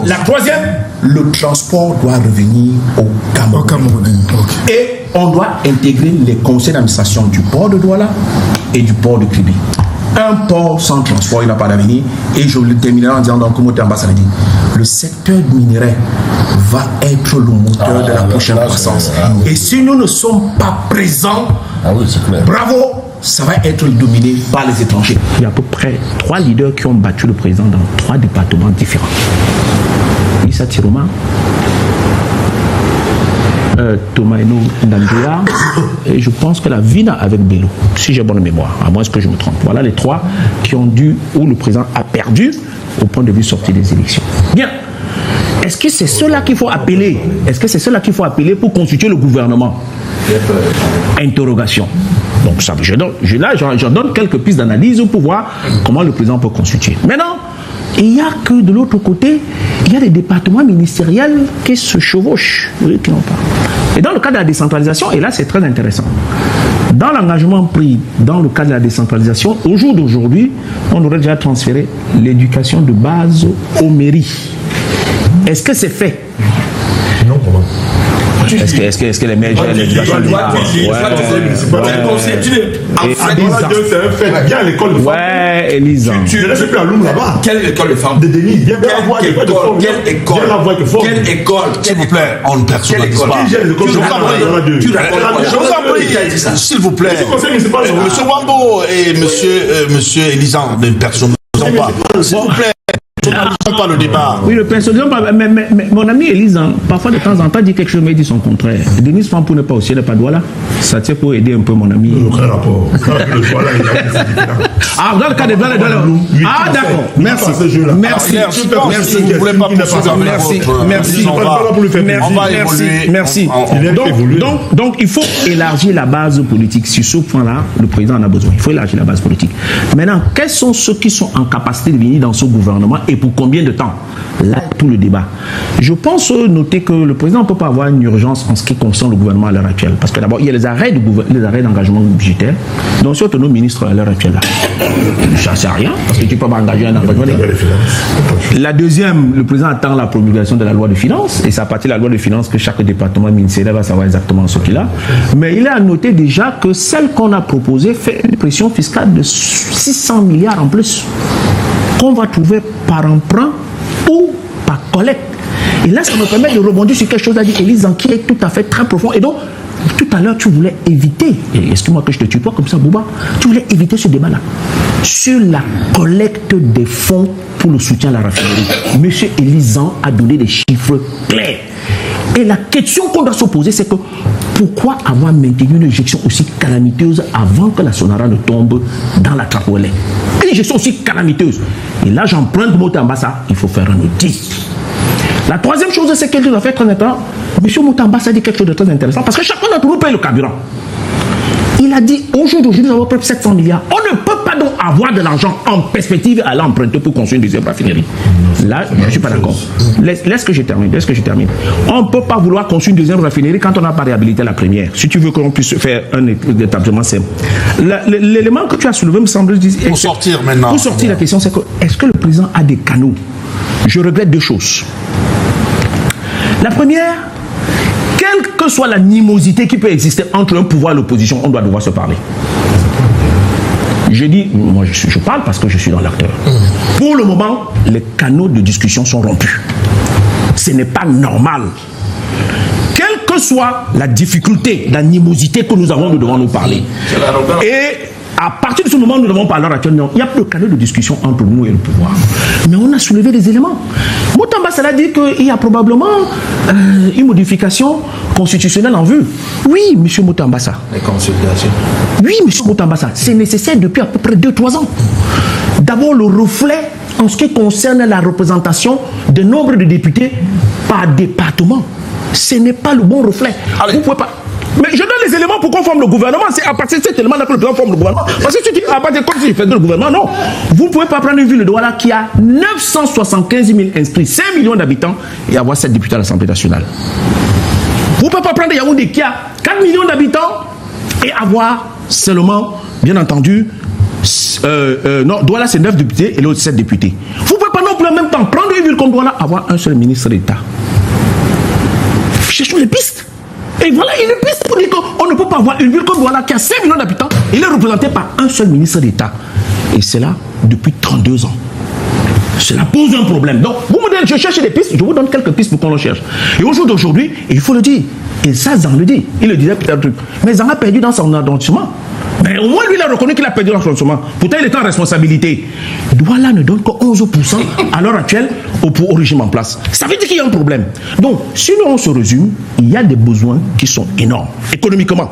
La troisième, le transport doit revenir au Cameroun. Okay. Et on doit intégrer les conseils d'administration du port de Douala et du port de Kribi. Un port sans transport, il n'a pas d'avenir. Et je le terminerai en disant, donc, comme l'ambassadeur dit, le secteur minéraire va être le moteur de la prochaine croissance. Et si nous ne sommes pas présents, bravo, ça va être dominé par les étrangers. Il y a à peu près 3 leaders qui ont battu le président dans 3 départements différents. Issa Tiroma, Tomaino Ndandea, et je pense que la Vina avec Bello, si j'ai bonne mémoire, à moins que je me trompe. Voilà les 3 qui ont dû, où le président a perdu au point de vue sorti des élections. Bien. Est-ce que c'est cela qu'il faut appeler? Est-ce que c'est cela qu'il faut appeler pour constituer le gouvernement? Interrogation. Donc ça, je donne quelques pistes d'analyse pour voir comment le président peut constituer. Maintenant, il n'y a que de l'autre côté, il y a des départements ministériels qui se chevauchent, qui n'ont pas. Et dans le cadre de la décentralisation, et là c'est très intéressant, dans l'engagement pris dans le cadre de la décentralisation, au jour d'aujourd'hui, on aurait déjà transféré l'éducation de base aux mairies. Est-ce que c'est fait? Non, comment? Est-ce que les maires gèrent l'éducation de base? Viens à l'école de femmes. Ouais, Elisa. Tu ne laisses plus à Loum là-bas. Quelle école de femmes? De Denis. Viens la voir Quelle école? Quelle école? S'il vous plaît, on ne personnalise pas. Je vous en prie. S'il vous plaît. Monsieur Wambo et monsieur Elisan ne personnalisons pas. S'il vous plaît. Pas le débat. Oui, le personnalisme, mais mon ami Elisa, parfois de temps en temps, dit quelque chose, mais il dit son contraire. Denis Fampou n'est pas aussi, il n'est pas Douala. Ça tient pour aider un peu mon ami. Aucun rapport. Ah, dans le cas de Douala. Ah, d'accord. Merci. Merci. Merci. Donc, il faut élargir la base politique. Sur ce point-là, le président en a besoin. Il faut élargir la base politique. Maintenant, quels sont ceux qui sont en capacité de venir dans ce gouvernement et pour combien de temps? Là, tout le débat. Je pense noter que le président ne peut pas avoir une urgence en ce qui concerne le gouvernement à l'heure actuelle. Parce que d'abord, il y a les arrêts d'engagement budgétaire. Donc, si on nos ministres à l'heure actuelle, là, ça ne sert à rien. Parce que tu ne peux pas engager un engagement. La deuxième, le président attend la promulgation de la loi de finances. Et c'est à partir de la loi de finances que chaque département ministériel va savoir exactement ce qu'il a. Mais il est à noter déjà que celle qu'on a proposée fait une pression fiscale de 600 milliards en plus, qu'on va trouver par emprunt ou par collecte. Et là, ça me permet de rebondir sur quelque chose à dire, Élise, qui est tout à fait très profond. Et donc, tout à l'heure, tu voulais éviter, et excuse-moi que je te tue pas comme ça, Bouba, tu voulais éviter ce débat-là sur la collecte des fonds pour le soutien à la raffinerie. Monsieur Elisan a donné des chiffres clairs. Et la question qu'on doit se poser, c'est que pourquoi avoir maintenu une injection aussi calamiteuse avant que la Sonara ne tombe dans la trappe où elle est? Une injection aussi calamiteuse. Et là, j'emprunte Motamba ça, il faut faire un audit. La troisième chose, c'est quelque chose à faire très intéressant. Monsieur Motamba ça dit quelque chose de très intéressant parce que chacun d'entre nous paye le carburant. Il a dit, aujourd'hui, nous avons près de 700 milliards. On ne peut pas donc avoir de l'argent en perspective à l'emprunter pour construire une deuxième raffinerie. Là, je ne suis pas d'accord. Laisse que je termine. On ne peut pas vouloir construire une deuxième raffinerie quand on n'a pas réhabilité la première. Si tu veux qu'on puisse faire un établissement simple. L'élément que tu as soulevé me semble dire... Pour sortir maintenant. Pour sortir, la question, c'est que est-ce que le président a des canaux? Je regrette 2 choses. La première... Quelle que soit l'animosité qui peut exister entre un pouvoir et l'opposition, on doit devoir se parler. Je dis, moi je parle parce que je suis dans l'acteur. Pour le moment, les canaux de discussion sont rompus. Ce n'est pas normal. Quelle que soit la difficulté, l'animosité que nous avons, nous devons nous parler. Et à partir de ce moment où nous devons parler actuellement, il n'y a plus de canaux de discussion entre nous et le pouvoir. Mais on a soulevé des éléments. Motamba Sala dit qu'il y a probablement une modification constitutionnelle en vue. Oui, M. Motamba Sala. Les consultations. Oui, M. Motamba Sala. C'est nécessaire depuis à peu près 2-3 ans. D'abord, le reflet en ce qui concerne la représentation du nombre de députés par département. Ce n'est pas le bon reflet. Allez. Vous pouvez pas... Mais je donne les éléments pour qu'on forme le gouvernement. C'est à partir de cet élément-là que le président forme le gouvernement. Parce que tu dis, à partir de comme si je faisais le gouvernement, non. Vous ne pouvez pas prendre une ville de Douala qui a 975 000 inscrits, 5 millions d'habitants et avoir 7 députés à l'Assemblée nationale. Vous ne pouvez pas prendre Yaoundé qui a 4 millions d'habitants et avoir seulement, bien entendu, non, Douala c'est 9 députés et l'autre 7 députés. Vous ne pouvez pas non plus en même temps prendre une ville comme Douala, avoir un seul ministre d'État. Cherchons les pistes. Et voilà, il y a une piste pour dire qu'on ne peut pas avoir une ville comme Douala qui a 5 millions d'habitants. Il est représenté par un seul ministre d'État. Et c'est là depuis 32 ans. Cela pose un problème. Donc, vous me dites, je cherche des pistes, je vous donne quelques pistes pour qu'on le cherche. Et au jour d'aujourd'hui, il faut le dire, et ça, Zan le dit, il le disait peut-être, mais Zan a perdu dans son arrondissement. Mais au moins, lui, il a reconnu qu'il a perdu dans son arrondissement. Pourtant, il est en responsabilité. Douala ne donne que 11% à l'heure actuelle au régime en place. Ça veut dire qu'il y a un problème. Donc, si nous, on se résume, il y a des besoins qui sont énormes, économiquement.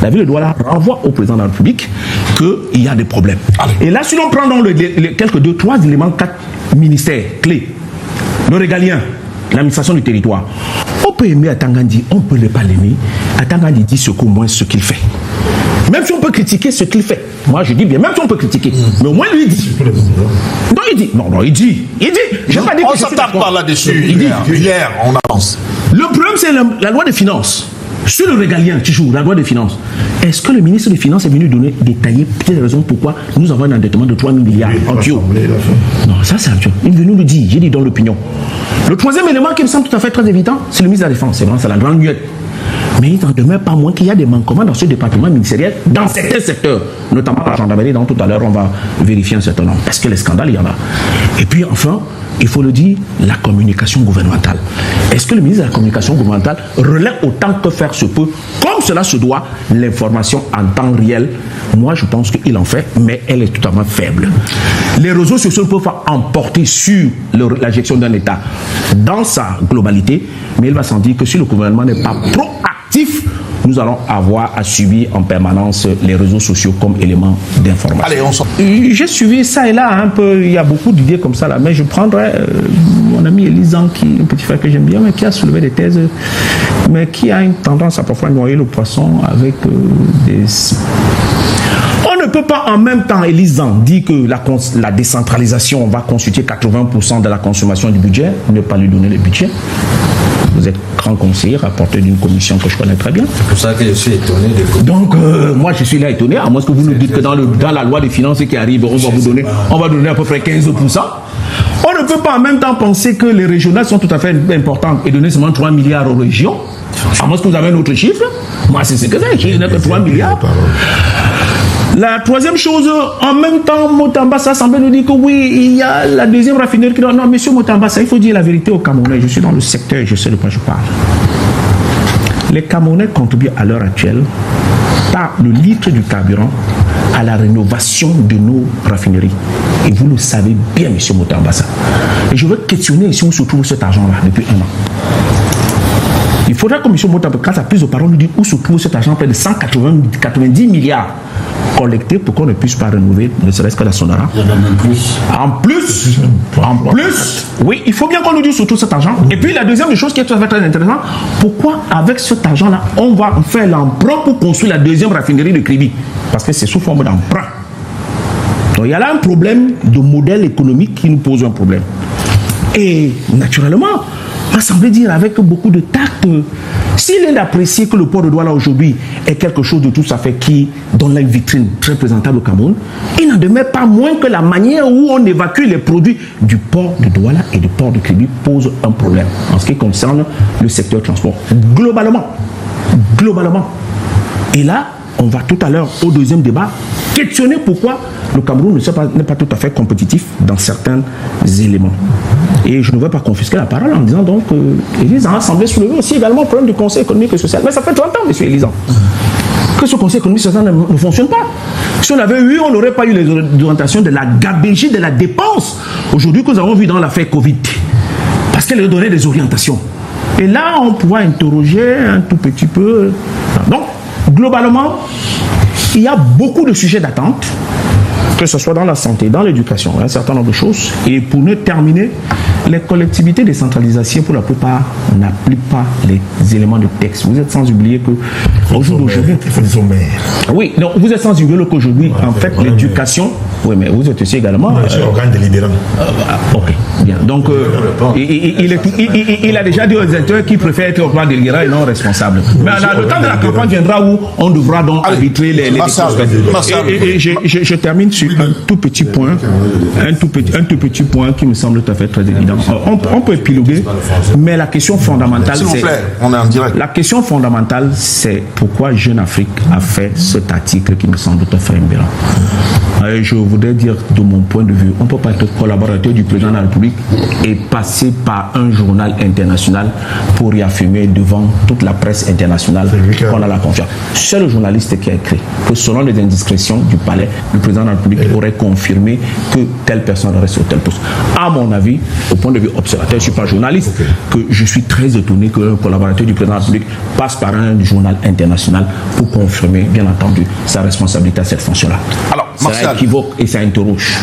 La ville de Douala renvoie au président de la République qu'il y a des problèmes. Et là, si l'on prend dans quelques 2-3 éléments, 4 ministères clés, le régalien, l'administration du territoire, on peut aimer Atangandi, on peut ne pas l'aimer. Atangandi dit ce qu'au moins ce qu'il fait. Même si on peut critiquer ce qu'il fait. Moi, je dis bien, même si on peut critiquer. Mais au moins, lui, il dit. Non, il dit. Non, il dit. Je pas dit on s'attarde pas là-dessus. Hier, on avance. Le problème, c'est la loi des finances. Sur le régalien, toujours, la loi des finances. Est-ce que le ministre des Finances est venu détailler peut-être les raisons pourquoi nous avons un endettement de 3 000 milliards en tuyau? Non, ça c'est un tuyau. Il est venu nous dire, j'ai dit dans l'opinion. Le troisième élément qui me semble tout à fait très évident, c'est le ministre de la Défense. C'est vraiment, c'est la grande muette. Mais il n'en demeure pas moins qu'il y a des manquements dans ce département ministériel, dans certains secteurs, notamment la gendarmerie, dont tout à l'heure on va vérifier un certain nombre. Parce que les scandales, il y en a. Et puis enfin, il faut le dire, la communication gouvernementale. Est-ce que le ministre de la communication gouvernementale relaie autant que faire se peut, comme cela se doit, l'information en temps réel? Moi, je pense qu'il en fait, mais elle est totalement faible. Les réseaux sociaux ne peuvent pas emporter sur la gestion d'un État dans sa globalité, mais il va sans dire que si le gouvernement n'est pas proactif, nous allons avoir à subir en permanence les réseaux sociaux comme élément d'information. Allez, on s'en... J'ai suivi ça et là un peu, il y a beaucoup d'idées comme ça là, mais je prendrai mon ami Elisan, un petit frère que j'aime bien, mais qui a soulevé des thèses, mais qui a une tendance à parfois noyer le poisson avec des... On ne peut pas en même temps, Elisan, dire que la décentralisation va constituer 80% de la consommation du budget, ne pas lui donner le budget. Vous êtes grand conseiller, rapporteur d'une commission que je connais très bien. C'est pour ça que je suis étonné de... Donc, moi, je suis là étonné, à moins que vous nous dites que dans la loi des finances qui arrive, on va donner à peu près 15%. On ne peut pas en même temps penser que les régionales sont tout à fait importantes et donner seulement 3 milliards aux régions. À moins que vous avez un autre chiffre. Moi, c'est ce que c'est. Je n'ai que 3 milliards. La troisième chose, en même temps, Motambasa semble nous dire que oui, il y a la deuxième raffinerie qui dit non, monsieur Motambasa, il faut dire la vérité aux Camerounais. Je suis dans le secteur et je sais de quoi je parle. Les Camerounais contribuent à l'heure actuelle par le litre du carburant à la rénovation de nos raffineries. Et vous le savez bien, monsieur Motambasa. Et je veux questionner si on se trouve cet argent-là depuis 1 an. Il faudra que M. Motambasa, quand sa prise de parole, nous dise où se trouve cet argent, près de 190 milliards collectés pour qu'on ne puisse pas renouveler, ne serait-ce que la Sonara. Il y en a même plus. En plus, oui, il faut bien qu'on nous dise surtout cet argent. Et puis la deuxième chose qui est tout à fait très intéressante, pourquoi avec cet argent-là, on va faire l'emprunt pour construire la deuxième raffinerie de Kribi? Parce que c'est sous forme d'emprunt. Donc il y a là un problème de modèle économique qui nous pose un problème. Et naturellement, ça semble dire avec beaucoup de tact, s'il est d'apprécier que le port de Douala aujourd'hui est quelque chose de tout à fait qui donne une vitrine très présentable au Cameroun, il n'en demeure pas moins que la manière où on évacue les produits du port de Douala et du port de Kribi pose un problème en ce qui concerne le secteur transport. Globalement. Et là, on va tout à l'heure au deuxième débat questionner pourquoi le Cameroun n'est pas tout à fait compétitif dans certains éléments. Et je ne veux pas confisquer la parole en disant donc Elisan a semblé soulever aussi également le problème du Conseil économique et social. Mais ça fait 30 ans, M. Elisan, que ce Conseil économique et social ne fonctionne pas. Si on avait eu, on n'aurait pas eu les orientations de la gabégie de la dépense aujourd'hui que nous avons vu dans l'affaire Covid. Parce qu'elle a donné des orientations. Et là, on pourra interroger un tout petit peu. Donc, globalement, il y a beaucoup de sujets d'attente, que ce soit dans la santé, dans l'éducation, un certain nombre de choses. Et pour ne terminer, les collectivités décentralisées, pour la plupart, n'appliquent pas les éléments de texte. Vous êtes sans oublier que aujourd'hui, il faut des maires. oui, donc vous êtes sans oublier qu'aujourd'hui, en fait, l'éducation Oui, mais vous êtes aussi également... C'est l'organe délibérant. Ok, bien. Donc, il a déjà dit aux électeurs qu'il préfère être au plan délibérant et non responsable. Mais le temps de la campagne viendra où on devra donc arbitrer les et je termine sur un tout petit point, un tout petit point qui me semble tout à fait très évident. On peut épiloguer, mais la question fondamentale, s'il vous c'est... plaît, on est en direct. La question fondamentale, c'est pourquoi Jeune Afrique a fait cet article qui me semble tout à fait aberrant. Je voudrais dire, de mon point de vue, on ne peut pas être collaborateur du président de la République et passer par un journal international pour réaffirmer devant toute la presse internationale qu'on a la confiance. C'est le journaliste qui a écrit que selon les indiscrétions du palais, le président de la République aurait confirmé que telle personne reste sur tel poste. À mon avis, au point de vue observateur, je ne suis pas journaliste, que je suis très étonné qu'un collaborateur du président de la République passe par un journal international pour confirmer, bien entendu, sa responsabilité à cette fonction-là. Alors, ça équivoque et ça interroge.